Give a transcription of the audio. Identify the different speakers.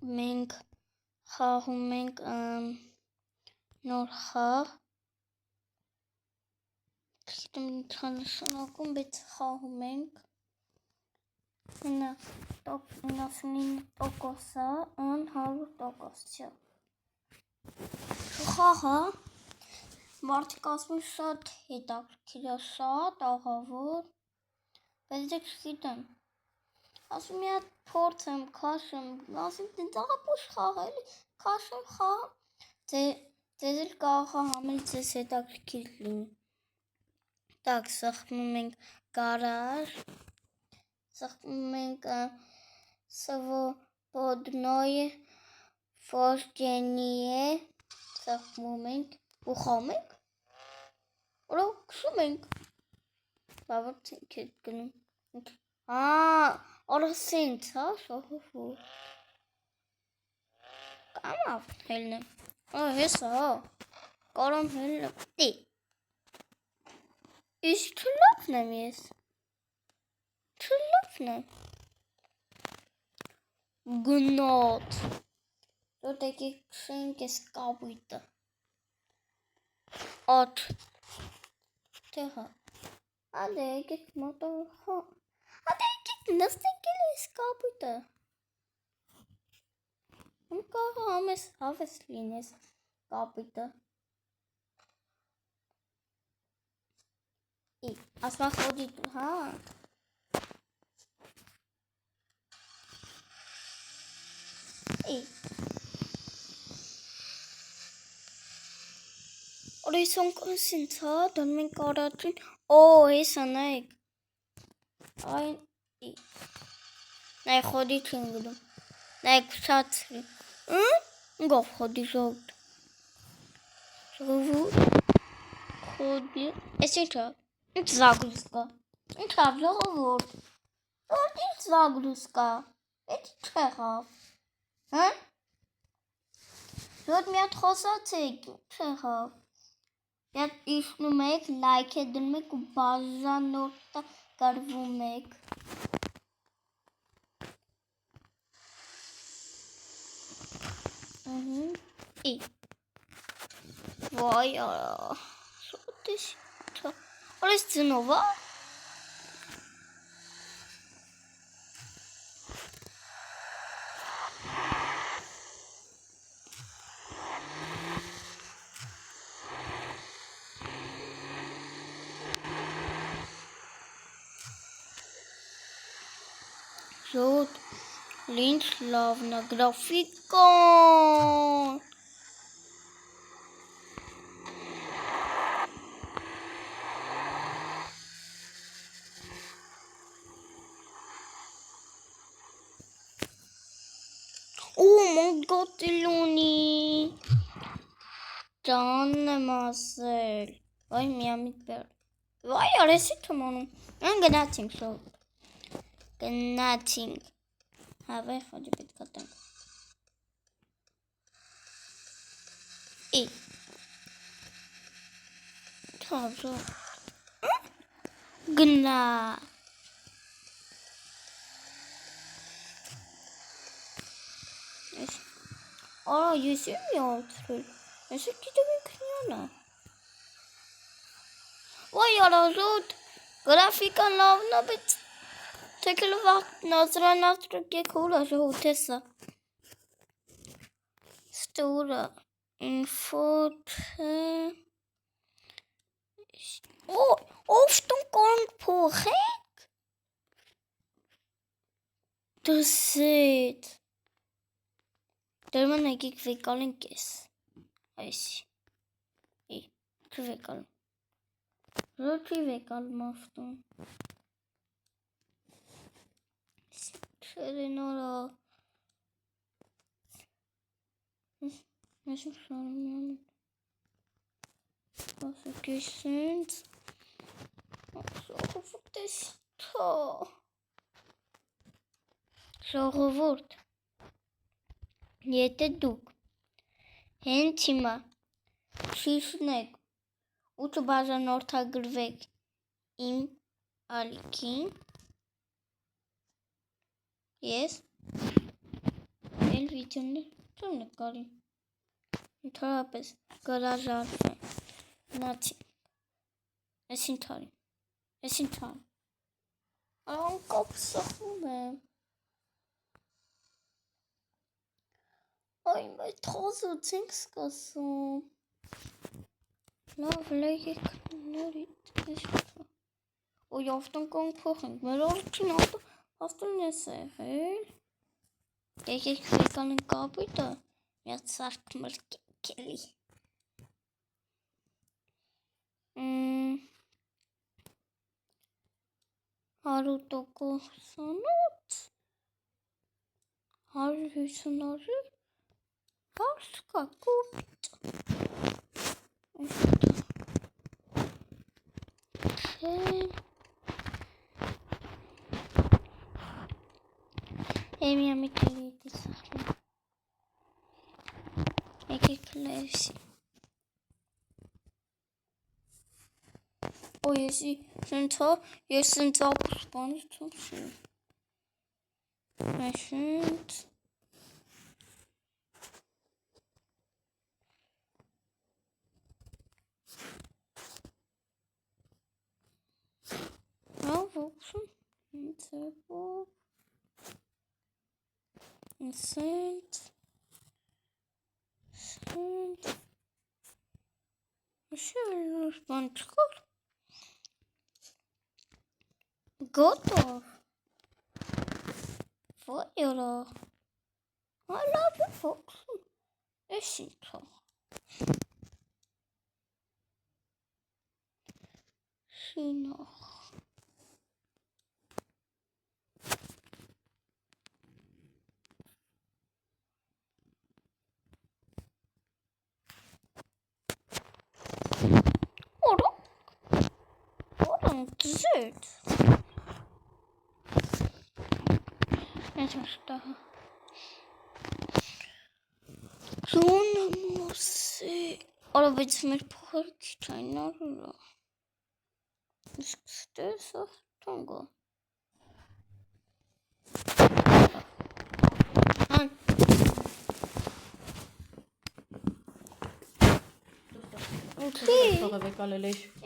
Speaker 1: մենք խաղում ենք նոր խաղ Չգիտեմ ինչա նշանակում, բայց խաղում ենք 99%-ը, 100% չէ։ Խաղը մարդիկ ասում են շատ հետաքրքիր է, շատ աղավոր, բայց դե չգիտեմ։ Ասում մի հատ փորձեմ, քաշեմ, ասում դենց աղապուշ խաղ էլի, քաշեմ խաղ, ձեզ էլ կարող է համել ձեզ հետաքրքիր լինի։ Так, սեղմում ենք гараж, սեղմում ենք свободное вождение, սեղմում ենք ու խաղում ենք, որով քշում ենք, բավարդ ենք գնում, օրսինց, շողով, կամավ հելնեմ, հեսա, կարամ հելնեմ, դի, իսկ չլավն եմ ես, չլավն եմ, գնոտ, դոտ եկեք քշենք ես կապույտը, աչ, տեղա, ադե եկեք մոտով, ադե եկեք նստենք էլ ես կապույտը, կարող համես հավես լինես կապույտը, ասմա խոդի, Օրիսոն կոնսինց, դոնում ենք առաջին, ես անայք, նայ խոդի չին գլում, նայք փշացրի, գով խոդի ժողդ, խոդի, ես ինչա, ինչ զագլուս կա, ինչավ ժողովորդ, ինչ զագլուս կա, էդ ինչ եղավ, ժողդ մի հատ խոսացեք, ինչ եղավ, Եվ իշխնում եք, լայք է դնում եք ու բաժանորդը գրվում եք։ Վայ արա, շոտ է շիթա, արես ծնով է։ Ժոտ, լինչ լավնա գրաֆիկոն։ Մոգոտիլունի, ճանն եմ ասել, վայ միամիտ բեր, վայ արեսի թմանում, գնացինք շոտ, գնացինք, հավայ խոդի պետք կտենք, թավ ժոտ, գնա, Արա, ես եմ միացրել, ես է գիտեմ ինքնյան է, վայ արա ժոտ, գրաֆիկան լավն է, բայց թեկել վաղ նազրան ավտրակ եկ հուրա ժողոտ հեսա, ստորը, ինֆոտ, ով տուն կոնք փոխենք, դսետ, Դերման եկիք վեկալ ենք ես, այսի, չվեկալ, ռոչի վեկալ մավտուն, չերեն արա, ես եմ շարում յանին, ասեք ես ինձ, ժողովուրդ ես թա, ժողովուրդ, Եթե դուք հենց հիմա շիշնեք ու չբաժանորդագրվեք իմ ալիքին, ես էլ այլ վիդեոներ նկարի։ Ընդհանրապես գրաժարվեմ։ Նացի։ Այսին թարի։ Անկապ սխում եմ։ Այ մեծ խոզուց ենք սկսում։ Լավ, լայք նորից էստա։ Ոյ ավտոկոն փոխենք։ Մեր օրքին ավտոն էս է, հել։ Եկեք վեկանն կապույտը միած սարք մրկելի։ 100%-անոց 150-արի հարս կա կոպիտ Էմի ամիտերի դիսախում եկեք լևսի Օ եսի ես սնցապուս բանից ծոպսի Այսինց Աղոքսում ինցեպով Սենտ Շելուս բան չկար Գոտով Ոյ որա Լավ է վոքսում Ես ինցա Շինախ Ձետ Ես աշտա Զոնը մոսի Արա բայց մեր փոխար քիչ այն արուրա Իսկ ստեսա տոնգա Հան
Speaker 2: Թողը վեկալել էի